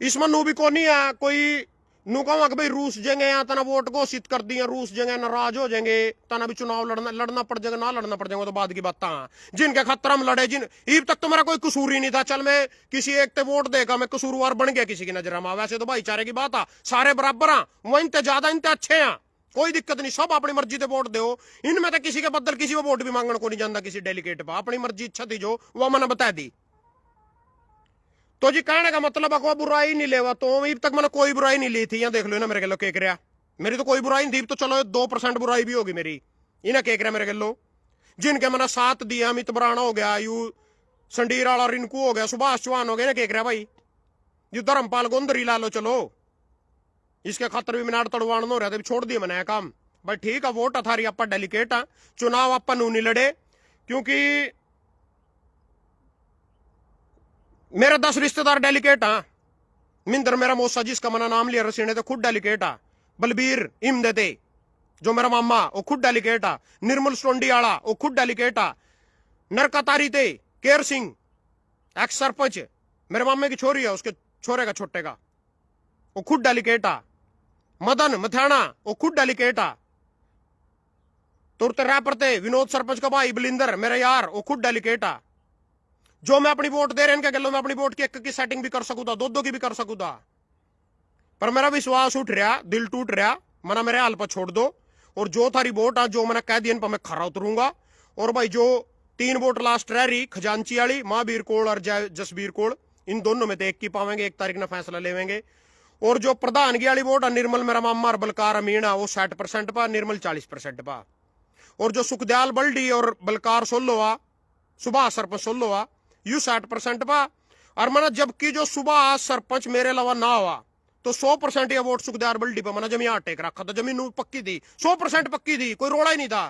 Speaker 1: इसमें नू भी को नहीं है कोई नू कहूंगा कि भाई रूस जाएंगे या तना वोट घोषित कर दिए रूस जाएंगे नाराज हो जाएंगे तना भी चुनाव लड़ना पड़ जाएगा ना लड़ना पड़ जाएगा तो बाद की बात जिनके खतरा में लड़े जिन ईब तक तो मेरा कोई कसूर ही नहीं था चल मैं किसी एक ते वोट देगा मैं कसूरवार बन गया किसी की नजर में वैसे तो भाईचारे की बात आ सारे बराबर आ वो इनते ज्यादा इनते अच्छे हैं कोई दिक्कत नहीं सब अपनी मर्जी से वोट दो इनमें तो किसी के बदल किसी को वोट भी मांगने को नहीं जाता किसी डेलीकेट पर अपनी मर्जी इच्छा थी जो वो मैंने बता दी तो जी कहने का मतलब है बुराई नहीं लेवा तो अभी तक मैंने कोई बुराई नहीं ली थी यहाँ देख लो ना मेरे गलो के रहा मेरी तो कोई बुराई नहीं थी तो चलो 2% बुराई भी होगी मेरी इन्हें के रहा मेरे गलो जिनके मैंने साथ दिया अमित बराना हो गया यू संडीर वाला रिंकू हो गया सुभाष चौहान हो गया ना के रहा भाई यू धर्मपाल गोंदरी ला लो चलो इसके खातर भी मिनार तड़वान हो रहा था छोड़ दिया मैंने काम भाई ठीक है वोट अथारी आप डेलीकेट है चुनाव आप नहीं लड़े क्योंकि मेरे 10 रिश्तेदार डेलीकेट हैं मिंदर मेरा मौसा जिसका मैंने नाम लिया रसीने तो खुद डेलीकेट है बलबीर इमदे जो मेरा मामा वो खुद डेलीकेट है निर्मल सोंडियाला वो खुद डेलीकेट है नरकतारी थे केर सिंह एक्स सरपंच मेरे मामे की छोरी है उसके छोरे का छोटे का वो खुद डेलीकेट है मदन मथाना वो खुद डेलीकेट है तुरते रैपरते विनोद सरपंच का भाई बलिंदर मेरे यार वो खुद डेलीकेट है जो मैं अपनी वोट दे रहे हैं मैं अपनी वोट की एक की सेटिंग भी कर सकूं दो की भी कर सकूं पर मेरा विश्वास उठ रहा दिल टूट रहा मना मेरे हाल पर छोड़ दो और जो थारी वोट आ जो मैंने कह दिया इन पर मैं खरा उतरूंगा और भाई जो 3 वोट लास्ट रह रही खजांची वाली महावीर कोल और जसबीर कोल इन दोनों में तो एक की पावेंगे 1 तारीख में फैसला लेवेंगे और जो प्रधानगी वाली वोट है निर्मल मेरा मामा और बलकार अमीना वो 60% पा निर्मल 40% पा और जो सुखदयाल बल्डी और बलकार सोलोवा सुभाष सरपंच सोलोवा यू 60% पा और मना जबकि जो सुबह सरपंच मेरे अलावा ना हुआ तो 100% या वोट सुखदार बल्डी पर मना जमीन टेक रखा था जमीन पक्की थी 100% पक्की थी कोई रोड़ा ही नहीं था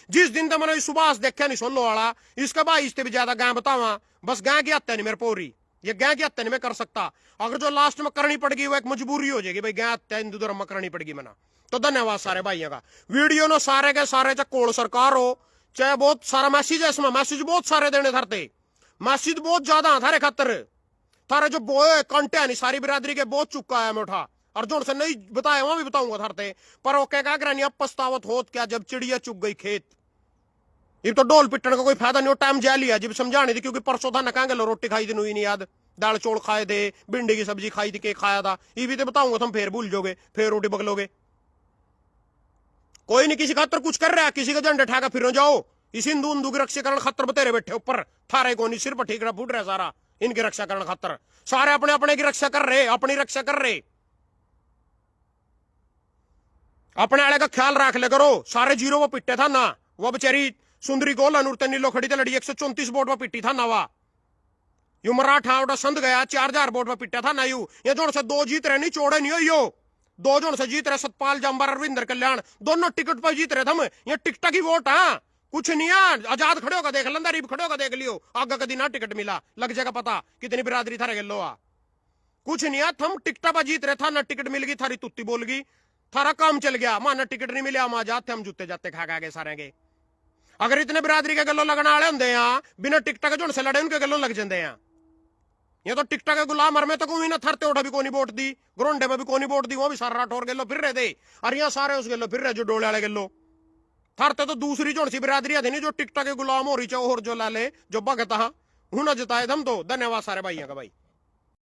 Speaker 1: जिस दिन तक मैंने सुभाष देखा नहीं सोलो वाला इसका भाई इससे भी ज्यादा गाय बतावा बस गाय की हत्या नहीं मेरे पोरी ये गाय की हत्या नहीं मैं कर सकता अगर जो लास्ट में करनी पड़ेगी वो एक मजबूरी हो जाएगी भाई गाय हत्या हिंदू धर्म में करनी पड़ेगी मना तो धन्यवाद सारे भाइयों का वीडियो ना सारे के सारे चाहे कोल सरकार हो चाहे बहुत सारा मैसेज है इसमें मैसेज बहुत सारे देने धरते मैसेज बहुत ज्यादा थारे खातर थारे जो बोए कंटे नहीं सारी बिरादरी के बहुत चुका है मैं उठा और जो से नहीं बताया वहां भी बताऊंगा थारते पर वो क्या कह अब पछतावत होत क्या जब चिड़िया चुग गई खेत ये तो डोल पिटने का कोई फायदा नहीं टाइम जा लिया जब समझानी थी क्योंकि परसों था ना कहेंगे लो रोटी खाई थी नहीं याद दाल चौल खाए थे भिंडी की सब्जी खाई थी के खाया था ये भी तो बताऊंगा तुम फिर भूल जाओगे फिर रोटी बगलोगे कोई नहीं किसी खातर कुछ कर रहा है किसी का झंडे ठाकर फिर जाओ इस हिंदू हिंदू की रक्षा करण खातर बतेरे बैठे ऊपर थारे को नहीं सिर पर ठीक रहा फूट रहा सारा इनकी रक्षा करण खातर सारे अपने अपने की रक्षा कर रहे अपनी रक्षा कर रहे अपने आले का ख्याल रख ले करो सारे जीरो वो पिट्टे था ना वो बेचारी सुंदरी गोल अनुरते नीलो खड़ी थी लड़ी 134 वोट पर पिट्टी था ना वा यू मराठा उड़ा संध गया 4000 वोट पर पिट्टा था ना यू ये जोड़ से 2 जीत रहे नहीं छोड़े नहीं हो यो 2 जोड़ से जीत रहे सतपाल जंबर अरविंदर कल्याण दोनों टिकट पर जीत रहे थे ये टिकटा की वोट हाँ कुछ नहीं है आजाद खड़े होगा देख लंदा रीब खड़े होगा देख लियो आगे कदी ना टिकट मिला लग जाएगा पता कितनी बिरादरी थारे गलो आ कुछ नहीं है थम टिकटा पर जीत रहे था ना टिकट मिल गई थारी तुत्ती बोल गई थारा काम चल गया माना टिकट नहीं मिले हम आजाद थे हम जूते जाते खा गए सारे के अगर इतने बिरादरी के गलों लगने वाले होंगे यहाँ बिना टिकटा के जोड़ से लड़े उनके गलों लग जाते हैं ये तो टिकटा के गुलाम हर में तो कोई ना थरते उठा भी कोई वोट दी ग्रोंडे में भी कोई वोट दी वो भी सारा राठौर गलो फिर रहे थे और यहाँ सारे उस गलो फिर रहे जो डोले वाले गलो थरते तो दूसरी जोड़ सी बिरादरी थी नहीं जो टिकटा के गुलाम हो रही चाहे और जो लाले जो भगत हूं न जताए हम तो धन्यवाद सारे भाइयों का भाई।